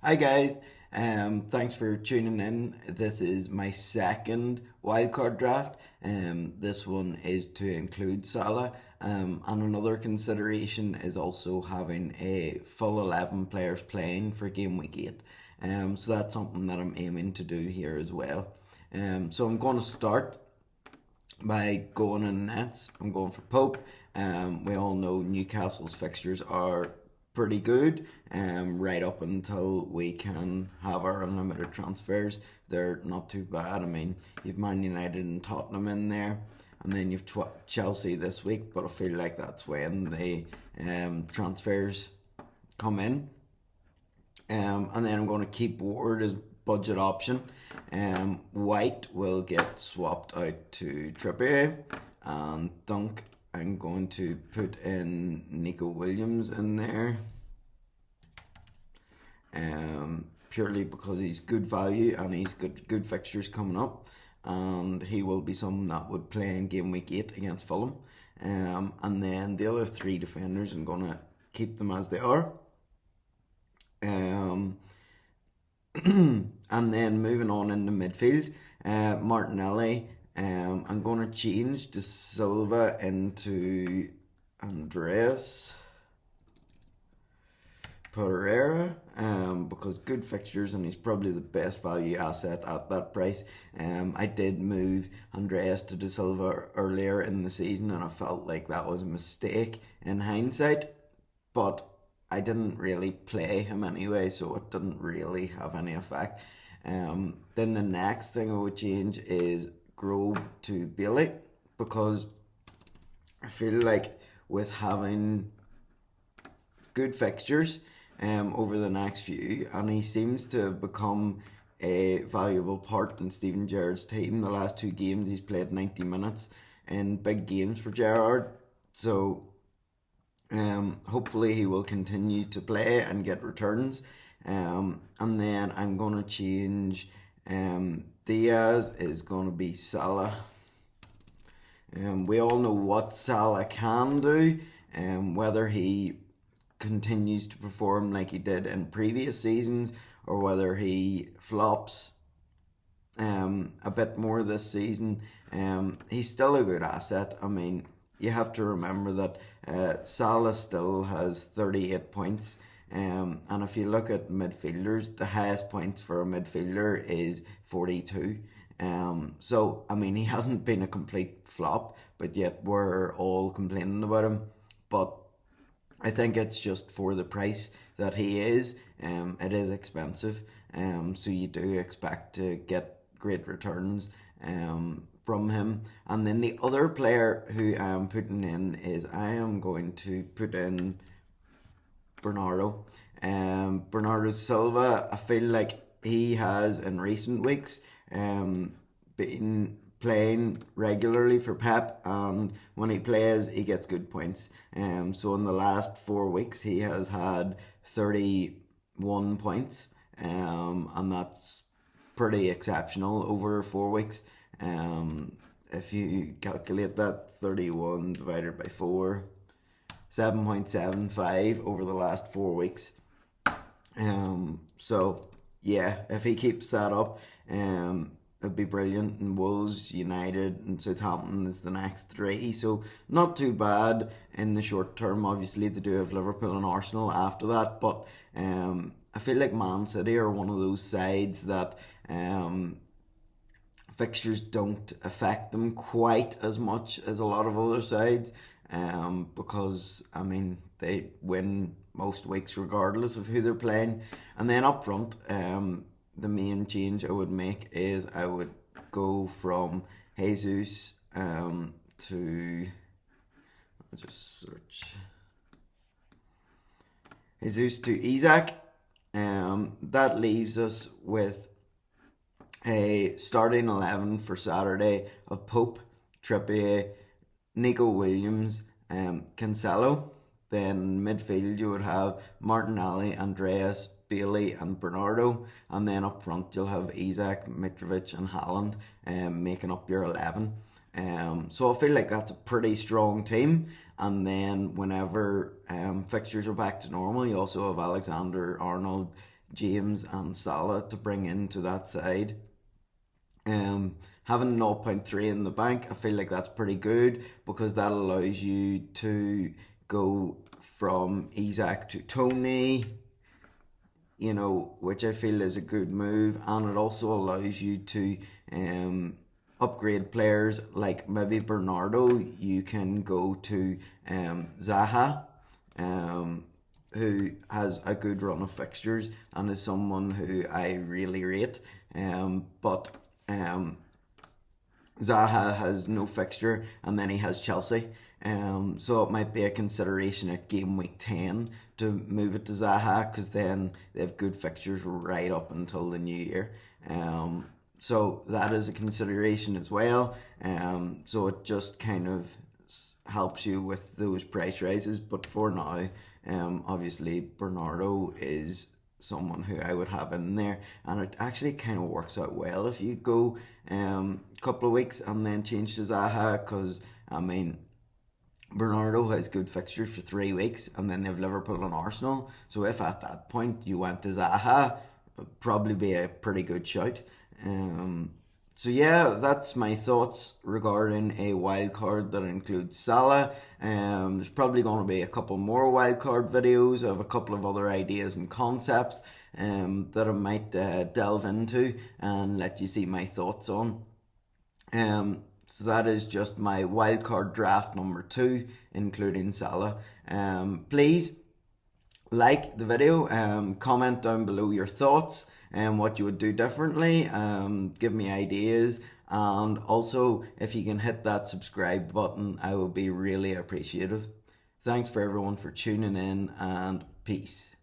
Hi guys, thanks for tuning in. This is my second wildcard draft. This one is to include Salah. And another consideration is also having a full 11 players playing for Gameweek 8. So that's something that I'm aiming to do here as well. So I'm going to start by going in nets. I'm going for Pope. We all know Newcastle's fixtures are pretty good. Right up until we can have our unlimited transfers, they're not too bad. I mean, you've Man United and Tottenham in there, and then you've Chelsea this week. But I feel like that's when the transfers come in. And then I'm going to keep Ward as budget option. White will get swapped out to Trippier, and Dunk I'm going to put in Nico Williams in there. Purely because he's good value and he's good fixtures coming up, and he will be someone that would play in game week 8 against Fulham. And then the other three defenders, I'm gonna keep them as they are. Um, and then moving on in the midfield, Martinelli. I'm gonna change De Silva into Andreas Pereira, because good fixtures and he's probably the best value asset at that price. I did move Andreas to De Silva earlier in the season and I felt like that was a mistake in hindsight, but I didn't really play him anyway, so it didn't really have any effect. Then the next thing I would change is Grove to Bailey, because I feel like with having good fixtures over the next few, and he seems to have become a valuable part in Steven Gerrard's team. The last two games he's played 90 minutes in big games for Gerrard, so hopefully he will continue to play and get returns. And then I'm gonna change. Diaz is gonna be Salah. We all know what Salah can do, whether he continues to perform like he did in previous seasons or whether he flops a bit more this season. He's still a good asset. I mean, you have to remember that Salah still has 38 points. And if you look at midfielders, the highest points for a midfielder is 42. So, I mean, he hasn't been a complete flop, but yet we're all complaining about him. But I think it's just for the price that he is. It is expensive, so you do expect to get great returns from him. And then the other player who I'm putting in is I am going to put in Bernardo. Bernardo Silva, I feel like he has in recent weeks been playing regularly for Pep, and when he plays, he gets good points. So in the last 4 weeks, he has had 31 points, and that's pretty exceptional over 4 weeks. If you calculate that, 31 divided by 4, 7.75 over the last 4 weeks. So yeah, if he keeps that up, it'd be brilliant. And Wolves, United, and Southampton is the next three, so not too bad in the short term. Obviously, they do have Liverpool and Arsenal after that, but I feel like Man City are one of those sides that fixtures don't affect them quite as much as a lot of other sides, because I mean they win most weeks regardless of who they're playing. And then up front, the main change I would make is I would go from Jesus to, I'll just search Jesus to Isaac. That leaves us with a starting 11 for Saturday of Pope, Trippier, Nico Williams, Cancelo. Then midfield you would have Martinelli, Andreas, Bailey, and Bernardo, and then up front you'll have Isaac, Mitrovic, and Haaland making up your 11. So I feel like that's a pretty strong team. And then whenever fixtures are back to normal, you also have Alexander Arnold, James and Salah to bring into that side. Having 0.3 in the bank, I feel like that's pretty good because that allows you to go from Isaac to Tony, which I feel is a good move, and it also allows you to upgrade players like maybe Bernardo. You can go to Zaha, who has a good run of fixtures and is someone who I really rate. But Zaha has no fixture, and then he has Chelsea. So it might be a consideration at game week 10 to move it to Zaha, because then they have good fixtures right up until the new year. So that is a consideration as well. So it just kind of helps you with those price rises. But for now, obviously Bernardo is someone who I would have in there, and it actually kind of works out well if you go a couple of weeks and then change to Zaha, because I mean Bernardo has good fixtures for 3 weeks, and then they have Liverpool and Arsenal. So if at that point you went to Zaha, it'd probably be a pretty good shout. So yeah, that's my thoughts regarding a wild card that includes Salah. There's probably going to be a couple more wild card videos. I have a couple of other ideas and concepts that I might delve into and let you see my thoughts on. So that is just my wildcard draft number 2, including Salah. Please like the video, comment down below your thoughts and what you would do differently. Give me ideas, and also if you can hit that subscribe button, I would be really appreciative. Thanks for everyone for tuning in, and peace.